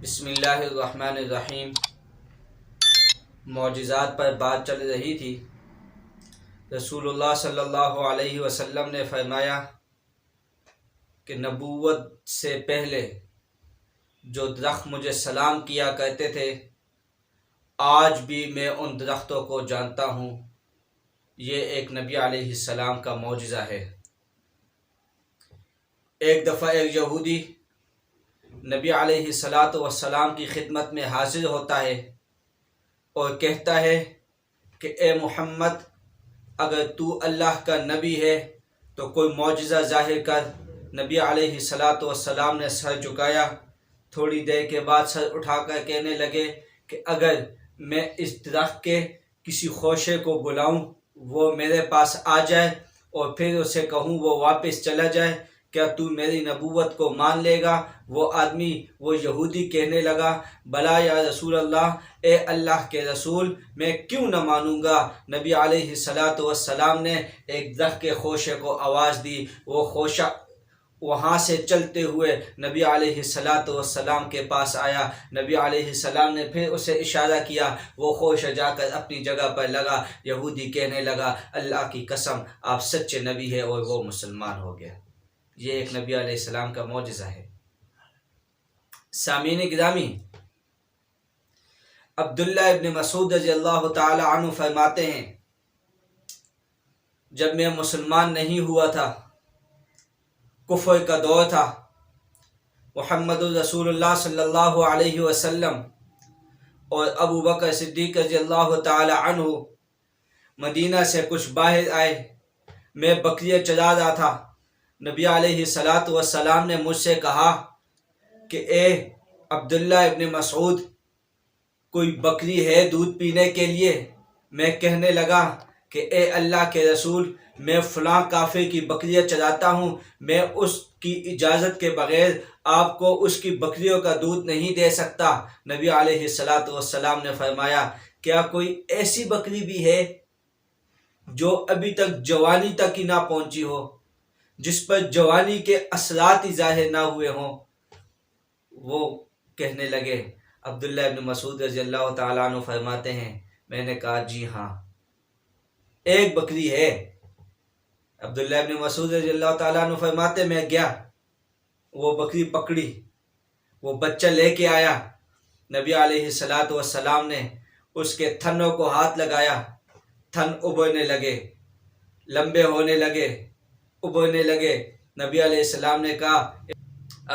بسم اللہ الرحمن الرحیم۔ معجزات پر بات چل رہی تھی۔ رسول اللہ صلی اللہ علیہ وسلم نے فرمایا کہ نبوت سے پہلے جو درخت مجھے سلام کیا کرتے تھے، آج بھی میں ان درختوں کو جانتا ہوں۔ یہ ایک نبی علیہ السلام کا معجزہ ہے۔ ایک دفعہ ایک یہودی نبی علیہ السلام کی خدمت میں حاضر ہوتا ہے اور کہتا ہے کہ اے محمد، اگر تو اللہ کا نبی ہے تو کوئی معجزہ ظاہر کر۔ نبی علیہ السلام نے سر جھکایا۔ تھوڑی دیر کے بعد سر اٹھا کر کہنے لگے کہ اگر میں اس درخت کے کسی خوشے کو بلاؤں، وہ میرے پاس آ جائے اور پھر اسے کہوں وہ واپس چلا جائے، کیا تو میری نبوت کو مان لے گا؟ وہ یہودی کہنے لگا، بلا یا رسول اللہ، اے اللہ کے رسول، میں کیوں نہ مانوں گا؟ نبی علیہ السلام نے ایک درخت کے خوشے کو آواز دی۔ وہ خوشہ وہاں سے چلتے ہوئے نبی علیہ السلام کے پاس آیا۔ نبی علیہ السلام نے پھر اسے اشارہ کیا، وہ خوشہ جا کر اپنی جگہ پر لگا۔ یہودی کہنے لگا، اللہ کی قسم، آپ سچے نبی ہیں، اور وہ مسلمان ہو گیا۔ یہ ایک نبی علیہ السلام کا معجزہ ہے۔ سامعین گرامی، عبداللہ ابن مسعود رضی اللہ تعالی عنہ فرماتے ہیں، جب میں مسلمان نہیں ہوا تھا، کفر کا دور تھا، محمد رسول اللہ صلی اللہ علیہ وسلم اور ابو بکر صدیق رضی اللہ تعالی عنہ مدینہ سے کچھ باہر آئے۔ میں بکریاں چلا رہا تھا۔ نبی علیہ السلام نے مجھ سے کہا کہ اے عبداللہ ابن مسعود، کوئی بکری ہے دودھ پینے کے لیے؟ میں کہنے لگا کہ اے اللہ کے رسول، میں فلاں کافر کی بکریاں چلاتا ہوں، میں اس کی اجازت کے بغیر آپ کو اس کی بکریوں کا دودھ نہیں دے سکتا۔ نبی علیہ السلام نے فرمایا، کیا کوئی ایسی بکری بھی ہے جو ابھی تک جوانی تک ہی نہ پہنچی ہو، جس پر جوانی کے اثرات ہی ظاہر نہ ہوئے ہوں؟ وہ کہنے لگے، عبداللہ ابن مسعود رضی اللہ تعالیٰ عنہ فرماتے ہیں، میں نے کہا جی ہاں، ایک بکری ہے۔ عبداللہ ابن مسعود رضی اللہ تعالیٰ عنہ فرماتے، میں گیا، وہ بکری پکڑی، وہ بچہ لے کے آیا۔ نبی علیہ السلام نے اس کے تھنوں کو ہاتھ لگایا، تھن ابھرنے لگے، لمبے ہونے لگے، ابھرنے لگے۔ نبی علیہ السلام نے کہا،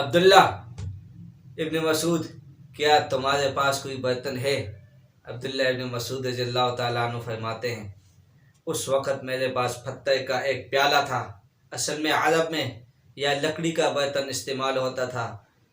عبداللہ ابن مسعود، کیا تمہارے پاس کوئی برتن ہے؟ عبداللہ ابن مسعود رضی اللہ تعالیٰ عنہ فرماتے ہیں، اس وقت میرے پاس پتھر کا ایک پیالہ تھا۔ اصل میں عرب میں یا لکڑی کا برتن استعمال ہوتا تھا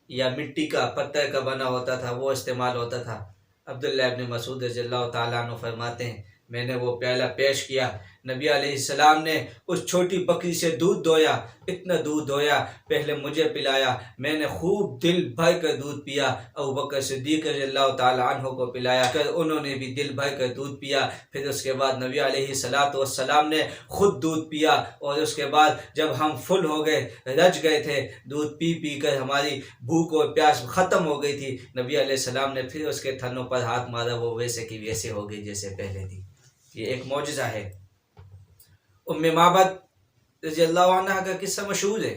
یا مٹی کا پتھر کا بنا ہوتا تھا، وہ استعمال ہوتا تھا۔ عبداللہ ابن مسعود رضی اللہ تعالیٰ عنہ فرماتے ہیں، میں نے وہ پیالہ پیش کیا۔ نبی علیہ السلام نے اس چھوٹی بکری سے دودھ دویا، اتنا دودھ دویا، پہلے مجھے پلایا، میں نے خوب دل بھر کر دودھ پیا۔ ابو بکر صدیق رضی اللہ تعالیٰ عنہ کو پلایا، انہوں نے بھی دل بھر کر دودھ پیا۔ پھر اس کے بعد نبی علیہ السلام نے خود دودھ پیا، اور اس کے بعد جب ہم فل ہو گئے، رج گئے تھے، دودھ پی پی کر ہماری بھوک اور پیاس ختم ہو گئی تھی، نبی علیہ السلام نے پھر اس کے تھنوں پر ہاتھ مارا، وہ ویسے کی ویسے ہو گئی جیسے پہلے تھی۔ یہ ایک معجزہ ہے۔ ام معبد رضی اللہ عنہ کا قصہ مشہور ہے۔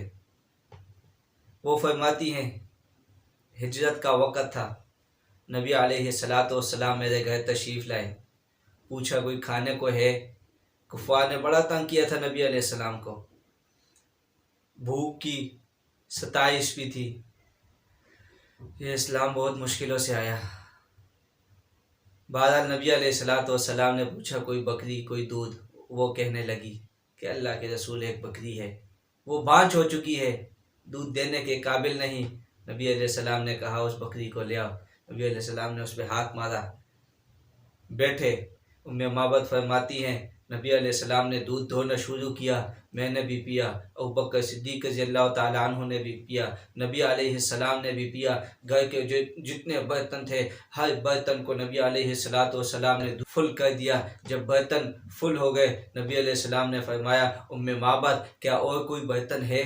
وہ فرماتی ہیں، ہجرت کا وقت تھا، نبی علیہ السلام میرے گھر تشریف لائے، پوچھا کوئی کھانے کو ہے؟ کفار نے بڑا تنگ کیا تھا نبی علیہ السلام کو، بھوک کی ستائش بھی تھی۔ یہ اسلام بہت مشکلوں سے آیا۔ بہرحال نبی علیہ السلام نے پوچھا کوئی بکری، کوئی دودھ؟ وہ کہنے لگی کہ اللہ کے رسول، ایک بکری ہے، وہ بانجھ ہو چکی ہے، دودھ دینے کے قابل نہیں۔ نبی علیہ السلام نے کہا اس بکری کو لے آؤ۔ نبی علیہ السلام نے اس پہ ہاتھ مارا، بیٹھے۔ ام معبد فرماتی ہیں، نبی علیہ السلام نے دودھ دھونا شروع کیا، میں نے بھی پیا، ابو بکر صدیق رضی اللہ تعالیٰ عنہ نے بھی پیا، نبی علیہ السلام نے بھی پیا۔ گھر کے جتنے برتن تھے، ہر برتن کو نبی علیہ السلام نے فل کر دیا۔ جب برتن فل ہو گئے، نبی علیہ السلام نے فرمایا، ام معبد کیا اور کوئی برتن ہے؟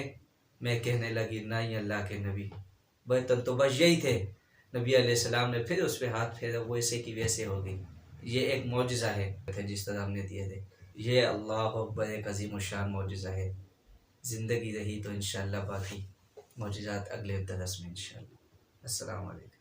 میں کہنے لگی، نہیں اللہ کے نبی، برتن تو بس یہی تھے۔ نبی علیہ السلام نے پھر اس پہ ہاتھ پھیرا، وہ ایسے کی ویسے ہو گئی۔ یہ ایک معجزہ ہے جس طرح ہم نے دیے تھے، یہ اللہ اکبر ایک عظیم الشان معجزہ ہے۔ زندگی رہی تو انشاءاللہ باقی معجزات اگلے درس میں انشاءاللہ۔ السلام علیکم۔